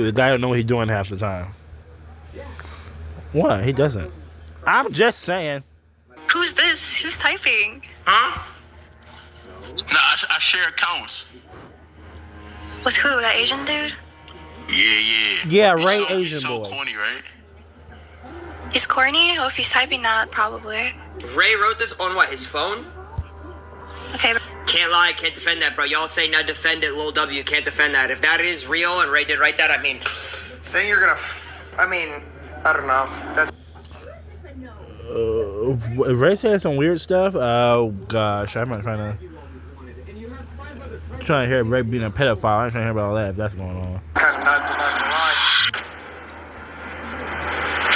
The guy don't know what he's doing half the time. What? He doesn't. I'm just saying. Who's this? Who's typing? Huh? Nah, I share accounts. With who? That Asian dude? Yeah. Yeah, RayAsianboy. He's so corny, right? He's corny? Oh, if he's typing that, probably. Ray wrote this on what, his phone? Okay. Can't lie, can't defend that, bro. Y'all say not defend it, Lil W. Can't defend that. If that is real and Ray did write that, I mean... Saying you're gonna... I don't know. That's... Ray said some weird stuff. Oh, gosh. I'm not trying to hear Ray being a pedophile. I'm trying to hear about all that if that's going on. kind of nuts, I'm not gonna lie.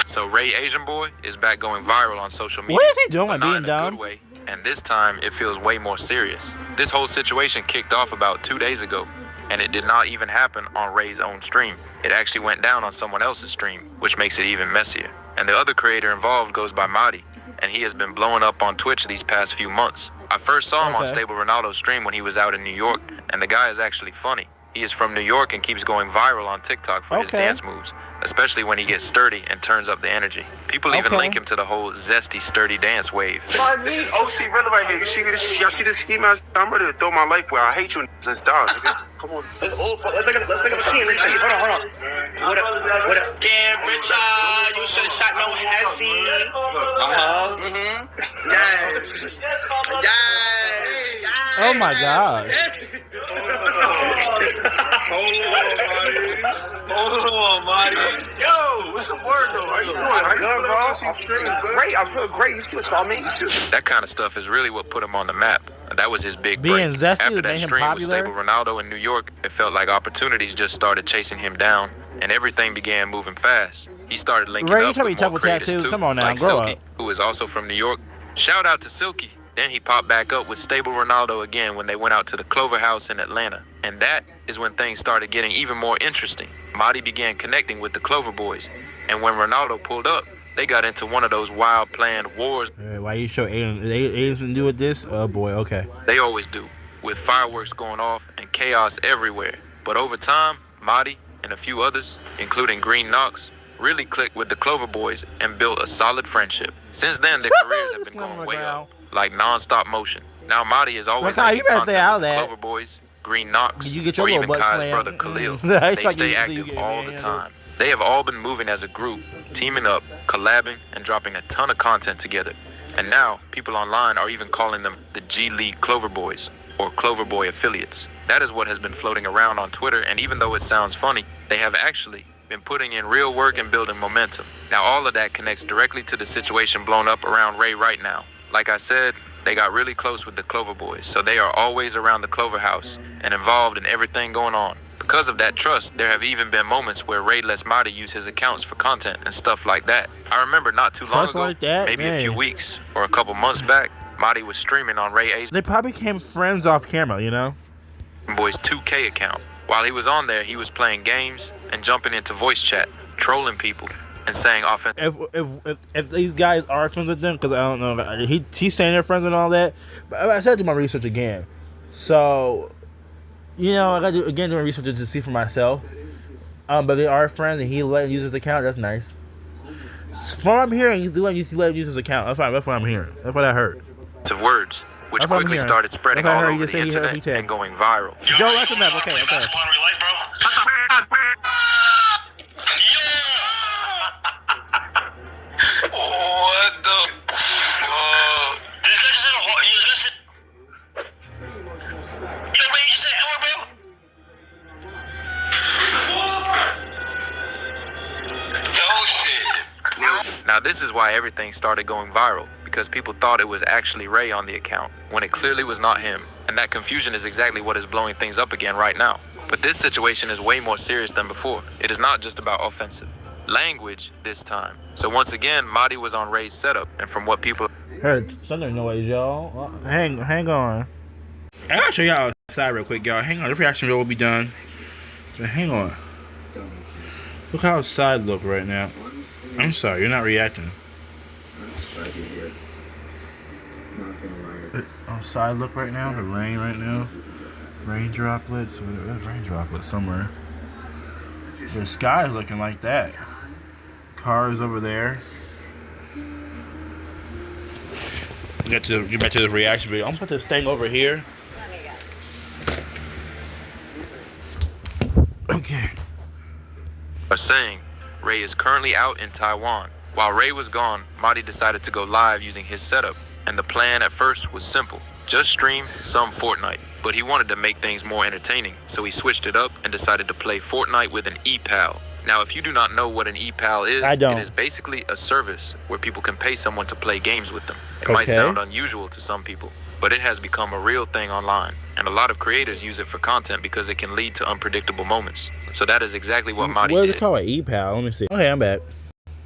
So RayAsianboy is back going viral on social media. What is he doing? But not Being in a dumb? good way. And this time, it feels way more serious. This whole situation kicked off about 2 days ago, and it did not even happen on Ray's own stream. It actually went down on someone else's stream, which makes it even messier. And the other creator involved goes by Madi, and he has been blowing up on Twitch these past few months. I first saw him on Stable Ronaldo's stream when he was out in New York, and the guy is actually funny. He is from New York and keeps going viral on TikTok for his dance moves, especially when he gets sturdy and turns up the energy. People even link him to the whole zesty, sturdy dance wave. OC really right here. You see this? Y'all see this scheme? I'm ready to throw my life away. I hate you as dogs. Okay? Come on. Let's take a team. Let's see. Hold on. What up? Damn, Richard. You should have shot no heavy. Yes. Oh, my God. Hold on, Marty. Yo, what's the word, though? How you doing? How you feeling, bro? I'm feeling great. I feel great. You saw me? That kind of stuff is really what put him on the map. That was his big break. Being zesty After made that him stream with popular? Stable Ronaldo in New York, it felt like opportunities just started chasing him down, and everything began moving fast. He started linking Ray, you up tell me with tough more with creators tattoos. too, Come on now, like grow Silky, up. who is also from New York. Shout out to Silky. Then he popped back up with Stable Ronaldo again when they went out to the Clover House in Atlanta. And that is when things started getting even more interesting. Madi began connecting with the Clover Boys. And when Ronaldo pulled up, they got into one of those wild planned wars. Why you show aliens to do with this? Oh, boy, okay. They always do, with fireworks going off and chaos everywhere. But over time, Madi and a few others, including Green Knox, really clicked with the Clover Boys and built a solid friendship. Since then, their careers have been going way up, like non-stop motion. Now Madi is always Rakai, you making better content stay out of with the that. Clover Boys, Green Knox, You get your or little even butt Kai's slammed. brother Khalil. It's They like stay you active get all the manhandled. time. They have all been moving as a group, teaming up, collabing, and dropping a ton of content together. And now, people online are even calling them the G League Clover Boys, or Clover Boy affiliates. That is what has been floating around on Twitter, and even though it sounds funny, they have actually been putting in real work and building momentum. Now all of that connects directly to the situation blown up around Ray right now. Like I said, they got really close with the Clover Boys, so they are always around the Clover House and involved in everything going on. Because of that trust, there have even been moments where Ray lets Madi use his accounts for content and stuff like that. I remember not too long Trust ago, like that? maybe a Man. few weeks or a couple months back, Madi was streaming on RayAsianboy's They probably became friends off camera, you know? 2K account. While he was on there, he was playing games and jumping into voice chat, trolling people, and saying offensive. If these guys are friends with them, because I don't know, he's saying they're friends and all that, but I said to do my research again. So, you know, I got to do my research to see for myself. But they are friends, and he let him use his account. That's nice. From what I'm hearing, he's letting him use his account. That's what I'm hearing. That's what I heard. Words, which That's what I'm quickly hearing. started spreading That's what I all heard. over You the said he heard internet he and going viral. Joe, that's enough. Okay. What the fuck? This guy just said a whole. He was gonna say. Yo, man, you just said N-word, bro? Yo, shit. Now this is why everything started going viral, because people thought it was actually Ray on the account, when it clearly was not him. And that confusion is exactly what is blowing things up again right now. But this situation is way more serious than before. It is not just about offensive language this time. So once again, Madi was on Ray's setup, and from what people Heard thunder noise, y'all. Hang on. I gotta show y'all outside real quick, y'all. Hang on. This reaction video will be done. But hang on. Look how outside look right now. I'm sorry, you're not reacting. Outside look right now. The rain right now. Rain droplets. There's rain droplets somewhere. The sky is looking like that. Cars over there. Get back to the reaction video. I'm gonna put this thing over here. Okay. Are saying Ray is currently out in Taiwan. While Ray was gone, Marty decided to go live using his setup, and the plan at first was simple. Just stream some Fortnite. But he wanted to make things more entertaining, so he switched it up and decided to play Fortnite with an ePal. Now, if you do not know what an ePal is, I don't. it is basically a service where people can pay someone to play games with them. It might Okay. sound unusual to some people, but it has become a real thing online, and a lot of creators use it for content because it can lead to unpredictable moments. So that is exactly what Marty What is did. it called? An e-pal? Let me see. Okay, I'm back.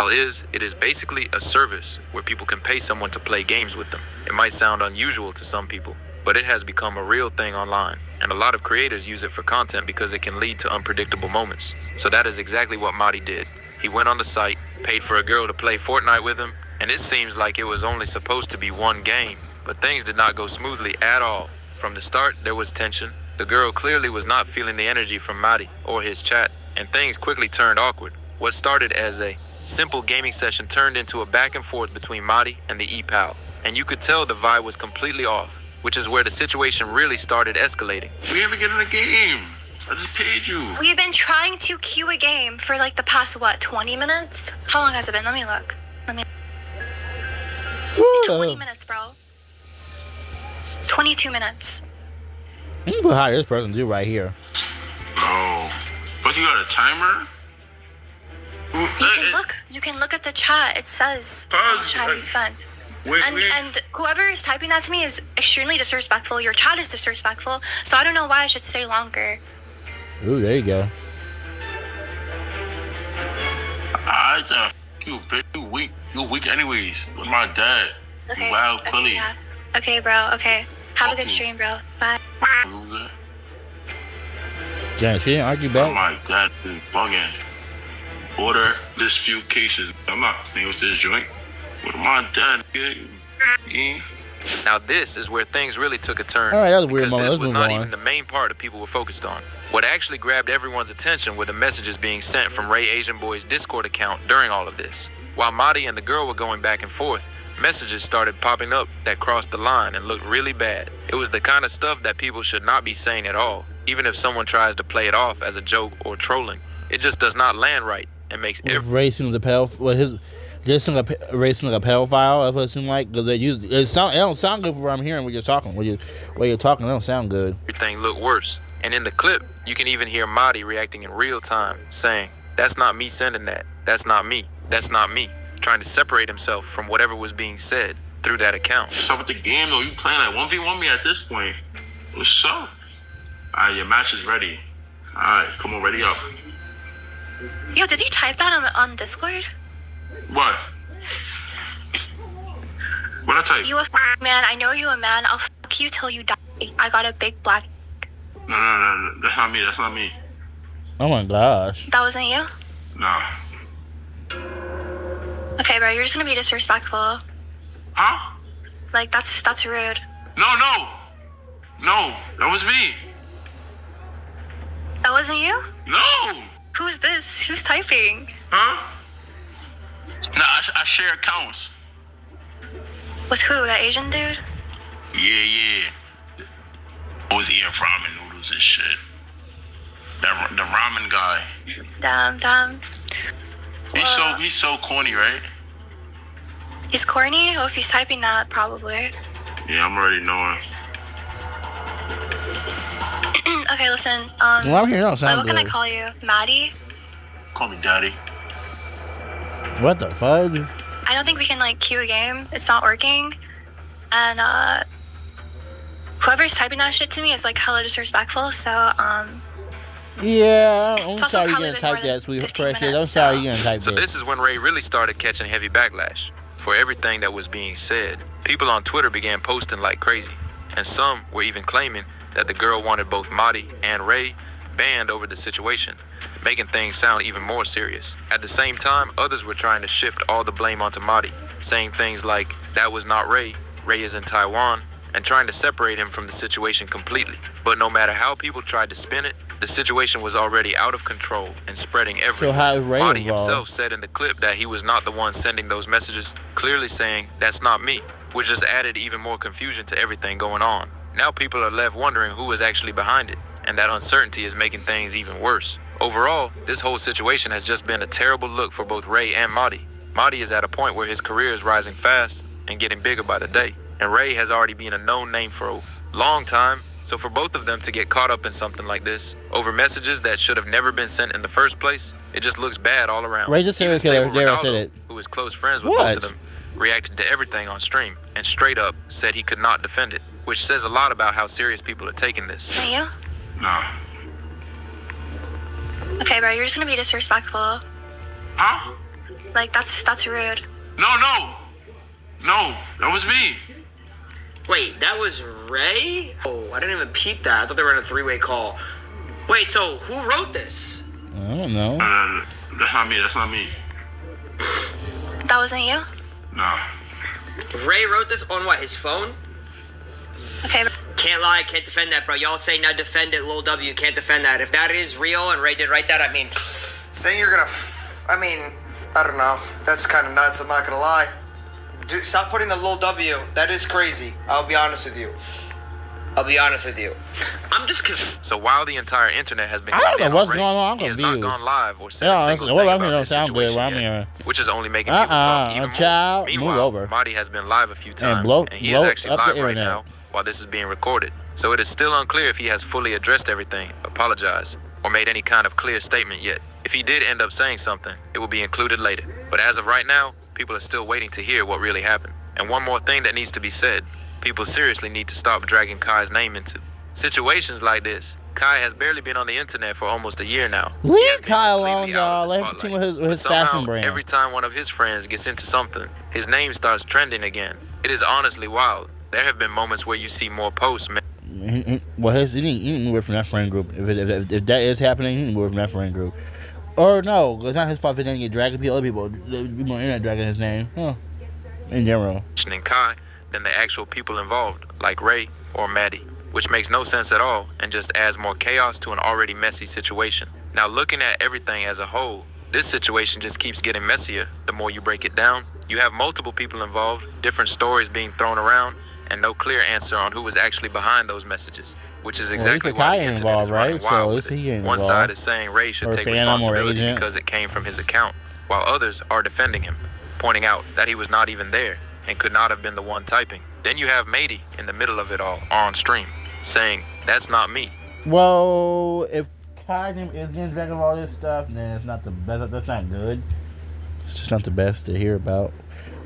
It is basically a service where people can pay someone to play games with them. It might sound unusual to some people, but it has become a real thing online, and a lot of creators use it for content because it can lead to unpredictable moments. So that is exactly what Marty did. He went on the site, paid for a girl to play Fortnite with him, and it seems like it was only supposed to be one game, but things did not go smoothly at all. From the start, there was tension. The girl clearly was not feeling the energy from Marty or his chat, and things quickly turned awkward. What started as a simple gaming session turned into a back and forth between Marty and the ePal, and you could tell the vibe was completely off, which is where the situation really started escalating. We haven't get in a game. I just paid you. We've been trying to queue a game for like the past, 20 minutes? How long has it been? Let me look. 20 minutes, bro. 22 minutes. Let me put how this person do right here. Oh, but you got a timer? You can look at the chat. It says how much time you spent. And whoever is typing that to me is extremely disrespectful. Your chat is disrespectful. So I don't know why I should stay longer. Ooh, there you go. You bitch. You weak. You weak anyways. With my dad. Okay. Wow, Okay, Quilly. yeah. Okay, bro. Okay. Have a good stream, bro. Bye. Loser. Damn, she didn't argue Oh back. my god, dude, bugging. Order dispute cases. I'm not staying with this joint. With my dad, yeah. Now this is where things really took a turn, All right, that was a weird because moment. this Let's was move not on. even the main part that people were focused on. What actually grabbed everyone's attention were the messages being sent from RayAsianboy's Discord account during all of this. While Marty and the girl were going back and forth, messages started popping up that crossed the line and looked really bad. It was the kind of stuff that people should not be saying at all, even if someone tries to play it off as a joke or trolling. It just does not land right and makes Racing the pedal. Well, his racing like a pedophile. That's what it seemed like. Cause they use it don't sound good for what I'm hearing when you're talking. When you're talking, it don't sound good. everything look worse. And in the clip, you can even hear Marty reacting in real time, saying, "That's not me sending that. That's not me. That's not me." Trying to separate himself from whatever was being said through that account. What's up with the game though? You playing like 1v1 me at this point. What's up? Alright, your match is ready. Alright, come on, ready up. Yo, did you type that on Discord? What? What I type? You a man. I know you a man. I'll fuck you till you die. I got a big black. No. That's not me. That's not me. Oh my gosh. That wasn't you? Nah. Okay, bro. You're just gonna be disrespectful. Huh? Like that's rude. No. That was me. That wasn't you? No. Who's this? Who's typing? Huh? Nah, I share accounts. With who? That Asian dude? Yeah. I was eating ramen noodles and shit. The ramen guy. Damn. He's so corny, right? He's corny? Oh, if he's typing that, probably. Yeah, I'm already knowing. Okay, listen. Well, I'm here. Don't sound what can I good. call you? Maddie? Call me daddy. What the fudge? I don't think we can queue a game. It's not working. And whoever's typing that shit to me is hella disrespectful. So Yeah, I'm It's also sorry you're probably gonna been type more than that, sweet 15 precious. I'm minutes, sorry so- you're gonna type So that. this is when Ray really started catching heavy backlash for everything that was being said. People on Twitter began posting like crazy, and some were even claiming that the girl wanted both Marty and Ray banned over the situation, making things sound even more serious. At the same time, others were trying to shift all the blame onto Marty, saying things like, "That was not Ray. Ray is in Taiwan," and trying to separate him from the situation completely. But no matter how people tried to spin it, The situation was already out of control and spreading So everywhere. how is Ray Marty involved? himself said in the clip that he was not the one sending those messages, clearly saying, "That's not me," which just added even more confusion to everything going on. Now people are left wondering who is actually behind it, and that uncertainty is making things even worse. Overall, this whole situation has just been a terrible look for both Ray and Marty. Marty is at a point where his career is rising fast and getting bigger by the day, and Ray has already been a known name for a long time. So for both of them to get caught up in something like this, over messages that should have never been sent in the first place, it just looks bad all around. Ray just Even said it. Stable There, I Ronaldo, said it. who is close friends with What? both of them, reacted to everything on stream and straight up said he could not defend it, which says a lot about how serious people are taking this. Are you? Nah. Okay, bro, you're just gonna be disrespectful. Huh? Like, that's rude. No. No, that was me. Wait, that was Ray? Oh, I didn't even peep that. I thought they were in a three-way call. Wait, so who wrote this? I don't know. That's not me. That wasn't you? Nah. Ray wrote this on what, his phone? Okay, bro. Can't lie, can't defend that, bro. Y'all say now defend it, Lil W, can't defend that. If that is real and Ray did write that, I mean... Saying you're gonna, I don't know. That's kind of nuts. I'm not gonna lie. Dude, stop putting the Lil W. That is crazy. I'll be honest with you. I'm just confused. So while the entire internet has been I don't going in know what's Ray, going on. I'm he has not confused. gone live or said Yeah, a honestly, single what thing I'm hearing about don't this sound good. situation What I'm yet, hearing. which is only making people talk even more. child, move Meanwhile, over. Marty has been live a few times, blow- and he is blow actually up the live right internet. now while this is being recorded. So it is still unclear if he has fully addressed everything, apologized, or made any kind of clear statement yet. If he did end up saying something, it will be included later. But as of right now, people are still waiting to hear what really happened. And one more thing that needs to be said, people seriously need to stop dragging Kai's name into situations like this. Kai has barely been on the internet for almost a year now. He Leave has been Kai completely alone, out y'all. of the Let him spotlight. continue with But his somehow, fashion brand. every time one of his friends gets into something, his name starts trending again. It is honestly wild. There have been moments where you see more posts, man. Well, he didn't move away from that friend group. If that is happening, he didn't move away from that friend group. Or no, it's not his fault if he didn't get dragged. Other people on the internet dragging his name. Huh. In general. Mentioning Kai than the actual people involved, like Ray or Maddie, which makes no sense at all and just adds more chaos to an already messy situation. Now, looking at everything as a whole, this situation just keeps getting messier the more you break it down. You have multiple people involved, different stories being thrown around, and no clear answer on who was actually behind those messages, which is exactly why the Kai internet involved, is running right? wild So with is he it. getting One involved? side is saying Ray should Or take Phantom or responsibility Agent? because it came from his account, while others are defending him, pointing out that he was not even there and could not have been the one typing. Then you have Mady in the middle of it all on stream, saying, "That's not me." Well, if Kai's name is getting dragged of all this stuff, then it's not the best. That's not good. It's just not the best to hear about.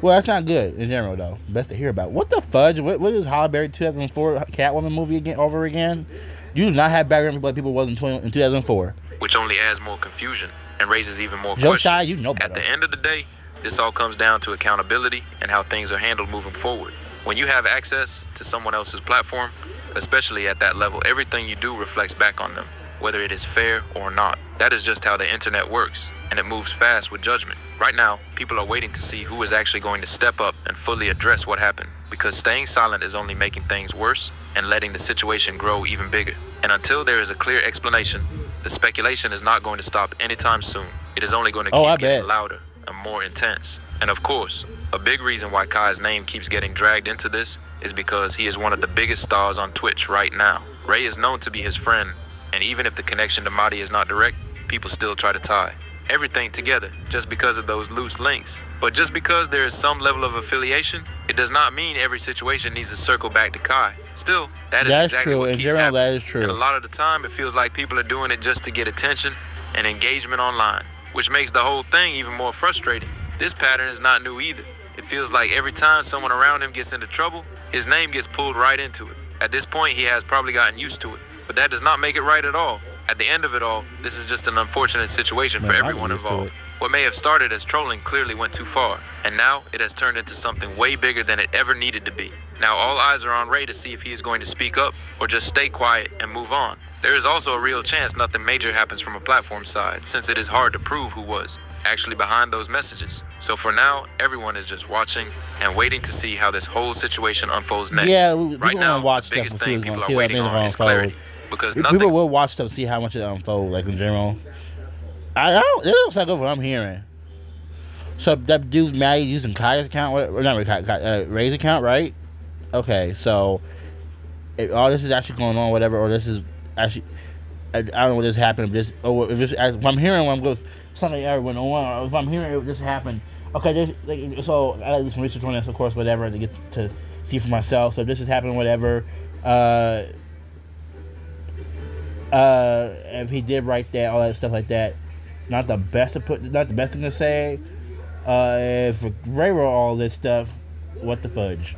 Well, that's not good in general, though. Best to hear about. What the fudge? What is Hollyberry 2004 Catwoman movie again? Over again? You do not have background like people was in 2004. Which only adds more confusion and raises even more Joe questions. Tsai, you know At better. the end of the day, this all comes down to accountability and how things are handled moving forward. When you have access to someone else's platform, especially at that level, everything you do reflects back on them, whether it is fair or not. That is just how the internet works, and it moves fast with judgment. Right now, people are waiting to see who is actually going to step up and fully address what happened, because staying silent is only making things worse and letting the situation grow even bigger. And until there is a clear explanation, the speculation is not going to stop anytime soon. It is only going to I keep getting bet. louder and more intense. And of course, a big reason why Kai's name keeps getting dragged into this is because he is one of the biggest stars on Twitch right now. Ray is known to be his friend, and even if the connection to Marty is not direct, people still try to tie everything together just because of those loose links. But just because there is some level of affiliation, it does not mean every situation needs to circle back to Kai. Still, that is That's exactly true. what In keeps general, happening. that is true. And a lot of the time, it feels like people are doing it just to get attention and engagement online, which makes the whole thing even more frustrating. This pattern is not new either. It feels like every time someone around him gets into trouble, his name gets pulled right into it. At this point, he has probably gotten used to it, but that does not make it right at all. At the end of it all, this is just an unfortunate situation for Man, I'm everyone used to involved. it. What may have started as trolling clearly went too far, and now it has turned into something way bigger than it ever needed to be. Now all eyes are on Ray to see if he is going to speak up or just stay quiet and move on. There is also a real chance nothing major happens from a platform side, since it is hard to prove who was actually behind those messages. So for now, everyone is just watching and waiting to see how this whole situation unfolds next. Yeah, we right gonna now, watch the biggest stuff thing and see people what's are gonna waiting on is clarity. because People nothing will watch stuff, see how much it unfolds, like in general. I don't. It looks like what I'm hearing. So that dude's mad using Kaya's account, or not Ray's account, right? Okay, so if all this is actually going on, whatever, or this is actually, I don't know what just happened. If I'm hearing what I'm going, something ever went on, or if I'm hearing it just happened. Okay, so I like do some research on this, of course, whatever, to get to see for myself. So if this is happening, whatever. If he did write that, all that stuff like that, not the best thing to say. If Ray wrote all this stuff, what the fudge?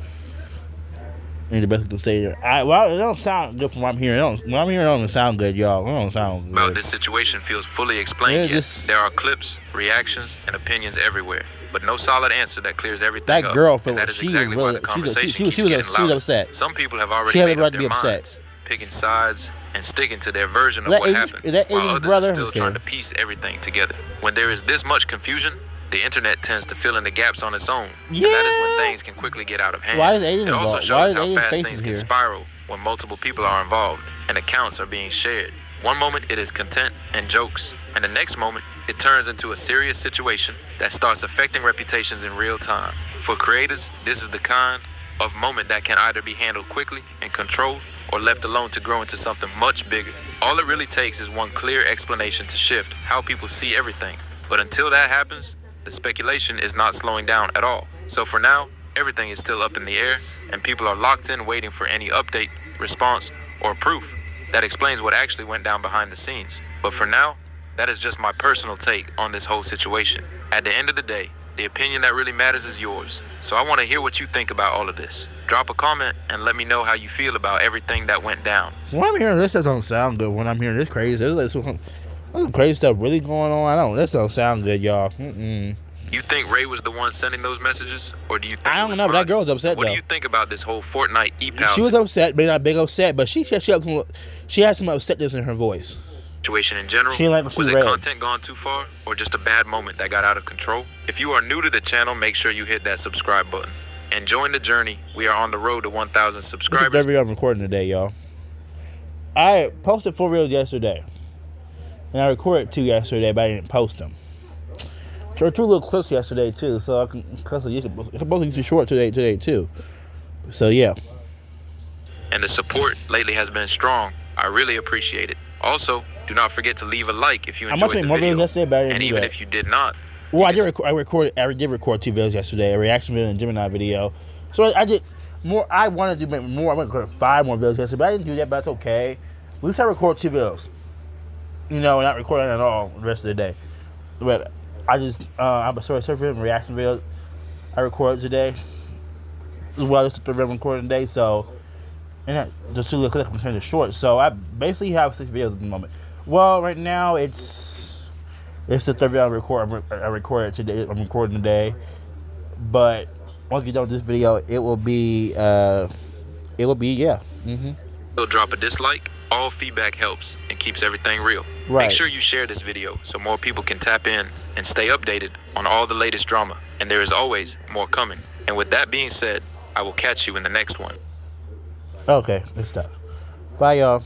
Ain't the best thing to say. Well, it don't sound good from what I'm hearing. What I'm hearing don't sound good, y'all. It don't sound good. about this situation feels fully explained Yeah, yet. There are clips, reactions, and opinions everywhere, but no solid answer that clears everything That up. girl, And that is she exactly was why really, the conversation she keeps getting was louder. upset. Some people have She already had made the right up to their be upset. minds, picking sides and sticking to their version of That what Asian- happened, that while Asian others brother? are still Okay. trying to piece everything together. When there is this much confusion, the internet tends to fill in the gaps on its own, and that is when things can quickly get out of hand. Why is Aiden it also involved? Why shows is how Aiden's fast face things in can here? spiral when multiple people are involved and accounts are being shared. One moment it is content and jokes, and the next moment it turns into a serious situation that starts affecting reputations in real time. For creators, this is the kind of moment that can either be handled quickly and controlled, or left alone to grow into something much bigger. All it really takes is one clear explanation to shift how people see everything. But until that happens, the speculation is not slowing down at all. So for now, everything is still up in the air, and people are locked in waiting for any update, response, or proof that explains what actually went down behind the scenes. But for now, that is just my personal take on this whole situation. At the end of the day, the opinion that really matters is yours. So I want to hear what you think about all of this. Drop a comment and let me know how you feel about everything that went down. When I'm hearing this, that don't sound good. When I'm hearing this crazy, there's some crazy stuff really going on. This don't sound good, y'all. You think Ray was the one sending those messages? Or do you think I it don't was know, but that Ronnie? girl was upset, What though. do you think about this whole Fortnite e-pal She was upset, but not big upset. But she had some upsetness in her voice. situation in general? She like what she Was it read. content gone too far, or just a bad moment that got out of control? If you are new to the channel, make sure you hit that subscribe button and join the journey. We are on the road to 1,000 This is the subscribers. third video I'm recording today, y'all. I posted 4 videos yesterday, and I recorded 2 yesterday, but I didn't post them. There were 2 little clips yesterday too, so I can because it's supposed to be short today too. So yeah. And the support lately has been strong. I really appreciate it. Also, do not forget to leave a like if you I enjoyed must make the more video. videos yesterday, but I didn't And do even that. if you did not, Well, I you did can record 2 videos yesterday, a reaction video and a Gemini video. So I did more. I wanted to make more. I wanted to record 5 more videos yesterday, but I didn't do that. But that's okay. At least I record 2 videos. Not recording at all the rest of the day. But I just I'm a surfing and reaction video I recorded today, as well as the 3rd video I'm recording today. So, and that, just 2 little clips I'm turning it short. So I basically have 6 videos at the moment. Well, right now it's the 3rd video I recorded today. I'm recording today, but once we get done with this video, it will be yeah. still drop a dislike. All feedback helps and keeps everything real. Right. Make sure you share this video so more people can tap in and stay updated on all the latest drama. And there is always more coming. And with that being said, I will catch you in the next one. Okay, let's stop. Bye, y'all.